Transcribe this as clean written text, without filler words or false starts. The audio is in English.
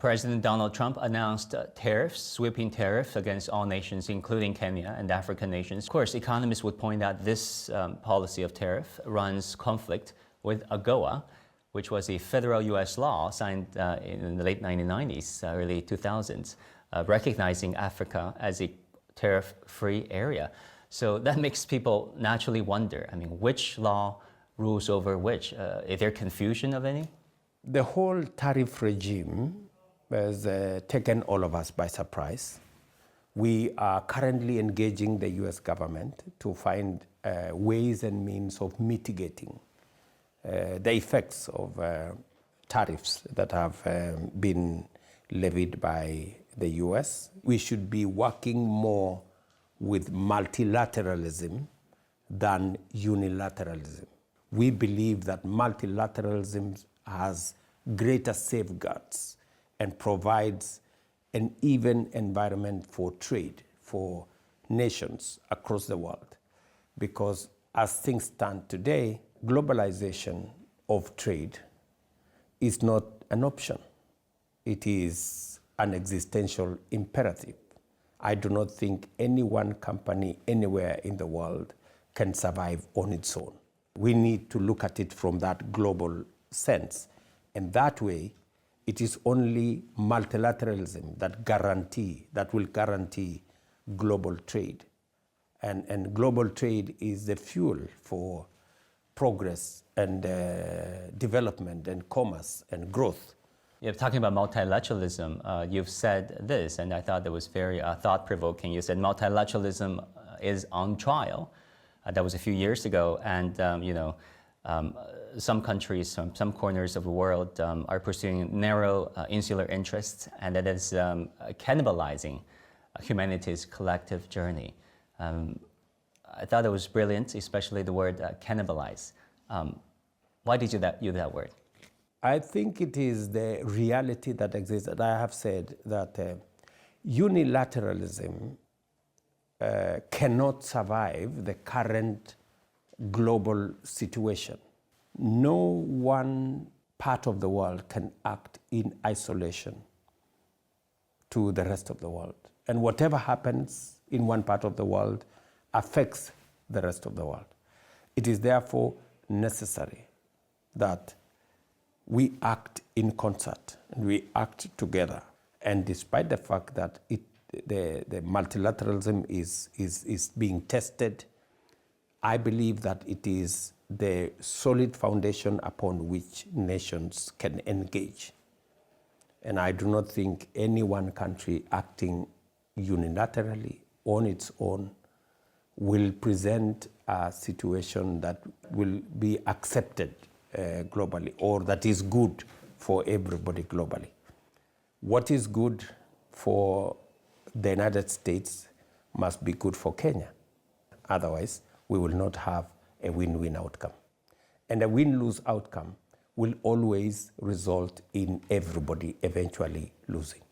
President Donald Trump announced tariffs, sweeping tariffs against all nations, including Kenya and African nations. Of course, economists would point out this policy of tariff runs conflict with AGOA, which was a federal U.S. law signed in the late 1990s, early 2000s, recognizing Africa as a tariff-free area. So that makes people naturally wonder, which law rules over which? Is there confusion of any? The whole tariff regime has taken all of us by surprise. We are currently engaging the US government to find ways and means of mitigating the effects of tariffs that have been levied by the US. We should be working more with multilateralism than unilateralism. We believe that multilateralism has greater safeguards and provides an even environment for trade for nations across the world. Because as things stand today, globalization of trade is not an option. It is an existential imperative. I do not think any one company anywhere in the world can survive on its own. We need to look at it from that global sense. And that way, it is only multilateralism that will guarantee global trade. And global trade is the fuel for progress and development and commerce and growth. You're talking about multilateralism. You've said this, and I thought that was very thought-provoking. You said multilateralism is on trial. That was a few years ago, and some countries, some corners of the world are pursuing narrow insular interests, and that is cannibalizing humanity's collective journey. I thought it was brilliant, especially the word cannibalize. Why did you use that word? I think it is the reality that exists. That I have said that unilateralism cannot survive the current global situation. No one part of the world can act in isolation to the rest of the world. And whatever happens in one part of the world affects the rest of the world. It is therefore necessary that we act in concert and we act together. And despite the fact that the multilateralism is being tested, I believe that it is the solid foundation upon which nations can engage. And I do not think any one country acting unilaterally on its own will present a situation that will be accepted globally, or that is good for everybody globally. What is good for the United States must be good for Kenya. Otherwise, we will not have a win-win outcome. And a win-lose outcome will always result in everybody eventually losing.